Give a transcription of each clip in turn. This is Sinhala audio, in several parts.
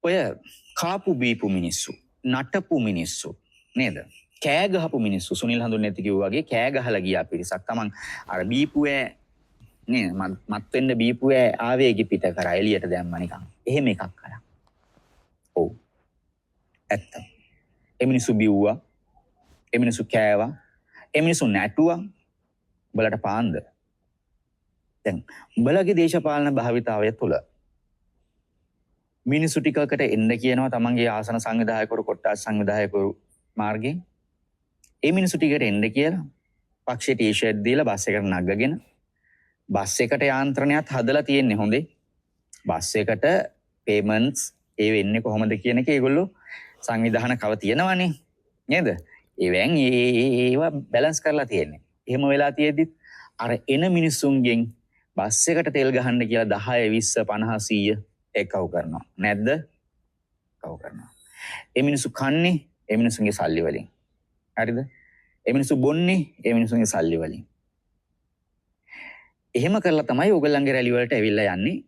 ඔය කාපු බීපු මිනිස්සු, නටපු මිනිස්සු නේද? කෑ ගහපු මිනිස්සු සුනිල් හඳුන් නැති කිව්වා වගේ කෑ ගහලා ගියා පිරිසක්. තමන් අර බීපුවේ නේ මත් වෙන්න බීපුවේ ආවේගි පිට කරා එළියට දැම්ම නිකන්. එහෙම එකක් කරා. ඔව්. ඇත්ත. ඒ මිනිස්සු බිව්වා. ඒ මිනිස්සු කෑවා. ඒ මිනිස්සු නැටුවා. උඹලට පාන්ද? දැන් උඹලගේ දේශපාලන භාවිතාවය තුළ මිනිස්සු ටිකකට එන්න කියනවා තමන්ගේ ආසන සංවිධායකවරු කොට්ටාස් සංවිධායකවරු මාර්ගයෙන්. ඒ මිනිස්සු ටිකට එන්න කියලා පක්ෂේ ටී-ෂර්ට් දීලා බස් එකට නගගෙන බස් එකට යාන්ත්‍රණයක් හදලා තියෙන්නේ හොඳේ. බස් එකට පේමන්ට්ස් ඒ වෙන්නේ කොහොමද කියන එක ඒගොල්ලෝ සංවිධාන කව තියෙනවනේ නේද? ඒවෙන් ඒවා බැලන්ස් කරලා තියෙන්නේ. එහෙම වෙලා තියෙද්දි අර එන මිනිස්සුන්ගෙන් බස් එකට තෙල් ගහන්න කියලා 10 20 50 100 එකව කරනවා. නැද්ද? කව කරනවා. ඒ මිනිස්සු කන්නේ ඒ මිනිස්සුන්ගේ සල්ලි වලින්. හරිද? ඒ මිනිස්සු බොන්නේ ඒ මිනිස්සුන්ගේ සල්ලි වලින්. එහෙම කරලා තමයි ඕගොල්ලන්ගේ රැලි වලට ඇවිල්ලා යන්නේ.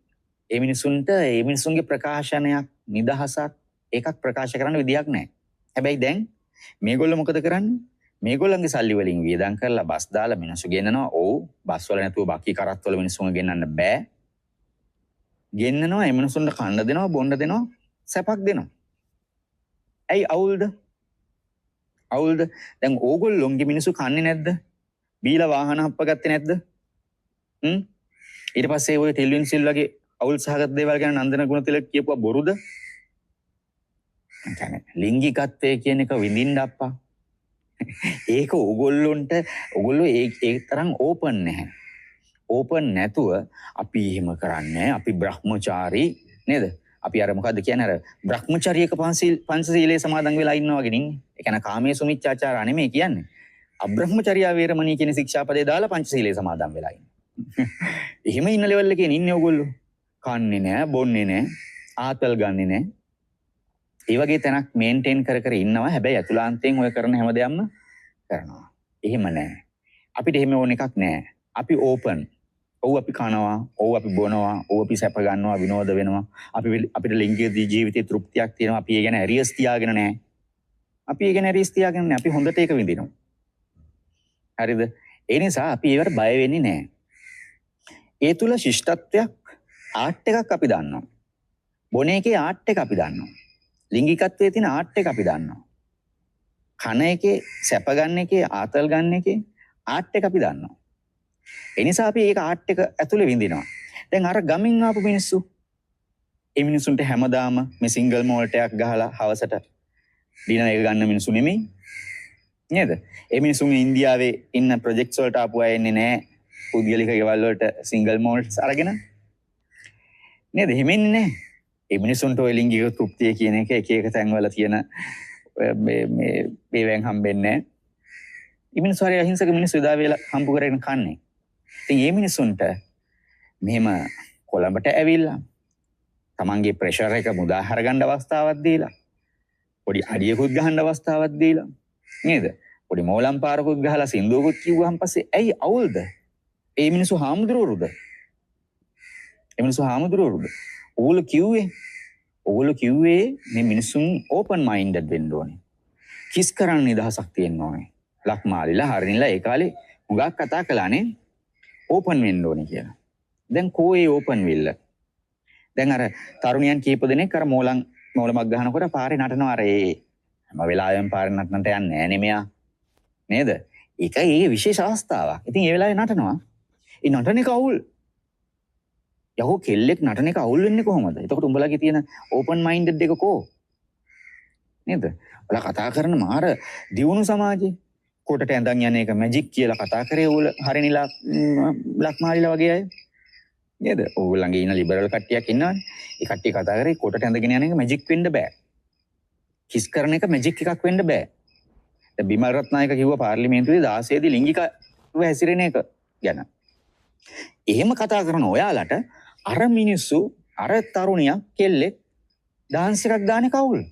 ඒ මිනිස්සුන්ට ඒ මිනිස්සුන්ගේ ප්‍රකාශනයක් නිදහසක් ඒකක් ප්‍රකාශ කරන්න විදියක් නැහැ. හැබැයි දැන් මේගොල්ලෝ මොකද කරන්නේ? මේගොල්ලන්ගේ සල්ලි වලින් වියදම් කරලා බස් දාලා මිනිස්සු ගෙන්නනවා. ඔව් බස් වල නැතුව බකි කරත් වල මිනිස්සුන්ව ගෙන්නන්න බෑ. ගෙන්නනවා ඒ මිනිස්සුන්ට කන්න දෙනවා බොන්න දෙනවා සැපක් දෙනවා. ඇයි අවුල්ද? අවුල්ද? දැන් ඕගොල්ලොන්ගේ මිනිස්සු කන්නේ නැද්ද? බීලා වාහන හප්පගත්තේ නැද්ද? ඊට පස්සේ ඔය ටෙල්වින් සිල්වගේ අවුල් සහගත දේවල් ගැන නන්දන ගුණතිලක කියපුවා බොරුද? ලිංගිකත්වය කියන එක විඳින්න අප්පා. ඒක ඕගොල්ලෝ ඒ තරම් ඕපන් නැහැ. ඕපන් නැතුව අපි එහෙම කරන්නේ අපි බ්‍රහ්මචාරී නේද? අපි අර මොකද්ද කියන්නේ අර බ්‍රහ්මචාරියක පංචශීලයේ සමාදන් වෙලා ඉන්නවා වගේ නින්නේ. ඒ කියන්නේ කාමයේ සුමිච්ඡාචාර නෙමෙයි කියන්නේ. අබ්‍රහ්මචර්යා වේරමණී කියන ශික්ෂාපදේ දාලා පංචශීලයේ සමාදන් වෙලා ඉන්නේ. එහෙම ඉන්න ලෙවල් එකේ ඉන්නේ ඕගොල්ලෝ. කන්නේ නැහැ, බොන්නේ නැහැ, ආතල් ගන්නෙ නැහැ. ඒ වගේ තැනක් මේන්ටේන් කර කර ඉන්නවා. හැබැයි අතුලාන්තයෙන් ඔය කරන හැම දෙයක්ම කරනවා. එහෙම නැහැ. අපිට එහෙම ඕන එකක් නැහැ. අපි ඕපන්. ඔව් අපි කනවා, ඔව් අපි බොනවා, ඔව් අපි සැප ගන්නවා, විනෝද වෙනවා. අපිට ලිංගික ජීවිතේ තෘප්තියක් තියෙනවා. අපි ඒ ගැන ඇරියස් තියාගෙන නැහැ. අපි ඒ ගැන ඇරියස් තියාගෙන නැහැ. අපි හොඳට ඒක විඳිනවා. හරිද? ඒ නිසා අපි ඒවට බය වෙන්නේ නැහැ. ඒ තුල ශිෂ්ටත්වයක් ආර්ට් එකක් අපි දන්නවා. බොන එකේ ආර්ට් එක අපි දන්නවා. ලිංගිකත්වයේ තියෙන ආර්ට් එක අපි දන්නවා. කන එකේ සැප ගන්න එකේ ආතල් ගන්න එකේ ආර්ට් එක අපි දන්නවා. ඒ නිසා අපි ඒක ආර්ට් එක ඇතුලේ විඳිනවා. දැන් අර ගමින් ආපු මිනිස්සු ඒ මිනිස්සුන්ට හැමදාම මේ සිංගල් මෝල්ට් එකක් ගහලා හවසට ඩිනර් එක ගන්න මිනිස්සු නෙමෙයි. නේද? ඒ මිනිස්සුන් ඉන්දියාවේ ඉන්න ප්‍රොජෙක්ට්ස් වලට ආපු අය එන්නේ නැහැ. පුද්ගලික ගෙවල් වලට සිංගල් මෝල්ට්ස් අරගෙන. නේද? හිමෙන්නේ නැහැ. ඒ මිනිස්සුන්ට ඔය ලිංගික තෘප්තිය කියන එක එක තැන්වල තියෙන මේවෙන් හම්බෙන්නේ නැහැ. මේ මිනිස්සු හරි අහිංසක මිනිස්සු ඉදා වේලා හම්බු කරගෙන කන්නේ. ඉතින් මේ මිනිස්සුන්ට මෙහෙම කොළඹට ඇවිල්ලා තමන්ගේ ප්‍රෙෂර් එක මුදා හරගන්න අවස්ථාවක් දීලා පොඩි අඩියකුත් ගහන්න අවස්ථාවක් දීලා නේද? පොඩි මෝලම් පාරකුත් ගහලා සින්දුවකුත් කිව්වහන් පස්සේ ඇයි අවුල්ද? ඒ මිනිස්සු හාමුදුරුවරුද? ඒ මිනිස්සු හාමුදුරුවරුද? ඕගොල්ලෝ කිව්වේ මේ මිනිස්සුන් ඕපන් මයින්ඩඩ් වෙන්න ඕනේ. කිස් කරන්න නිදහසක් තියෙන්න ඕනේ. ලක්මාලිලා හරිනිලා ඒ කාලේ හුඟක් කතා කළානේ ඕපන් වෙන්න ඕනේ කියලා. දැන් කෝයේ ඕපන් වෙල්ල. දැන් අර තරුණියන් කීප දෙනෙක් අර මෝලමක් ගහනකොට පාරේ නටනවා අර ඒ හැම වෙලාවෙම පාරේ නටනට යන්නේ නැහැ නේ මෙයා. නේද? ඒක විශේෂ අවස්ථාවක්. ඉතින් ඒ වෙලාවේ නටනවා. ඒ නටන එක අවුල්. යහෝ කෙල්ලෙක් නටන එක අවුල් වෙන්නේ කොහොමද? එතකොට උඹලගේ තියෙන ඕපන් මයින්ඩඩ් එක කෝ? නේද? ඔයාලා කතා කරන මාර දියුණු සමාජේ කොටට ඇඳන් යන එක මැජික් කියලා කතා කරේ ඕල හරිනිලා ලක්මාලිලා වගේ අය. නේද? ඕගොල්ලන්ගේ ඉන්න ලිබරල් කට්ටියක් ඉන්නවනේ. ඒ කට්ටිය කතා කරේ කොටට ඇඳගෙන යන එක මැජික් වෙන්න බෑ. කිස් කරන එක මැජික් එකක් වෙන්න බෑ. දැන් බිමල් රත්නායක කිව්වා පාර්ලිමේන්තුවේ 16 දී ලිංගිකව හැසිරෙන එක ගැන. එහෙම කතා කරන ඔයාලට අර මිනිස්සු අර තරුණියක් කෙල්ලෙක් ඩාන්ස් එකක් දාන්නේ කවුල්?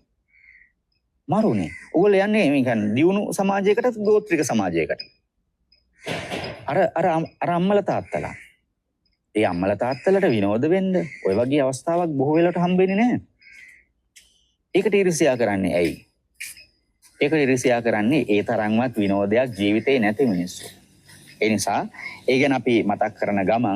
මරුනේ. ඕගොල්ලෝ යන්නේ මේ කියන්නේ දියුණු සමාජයකට ගෝත්‍රික සමාජයකට. අර අම්මලා තාත්තලා. ඒ අම්මලා තාත්තලාට විනෝද වෙන්න ඔය වගේ අවස්ථාවක් බොහෝ වෙලාවට හම්බෙන්නේ නැහැ. ඒකට ඊර්ෂ්‍යා කරන්නේ ඇයි? ඒකට ඊර්ෂ්‍යා කරන්නේ ඒ තරම්වත් විනෝදයක් ජීවිතේ නැති මිනිස්සු. ඒ නිසා ඒ ගැන අපි මතක් කරන ගමන්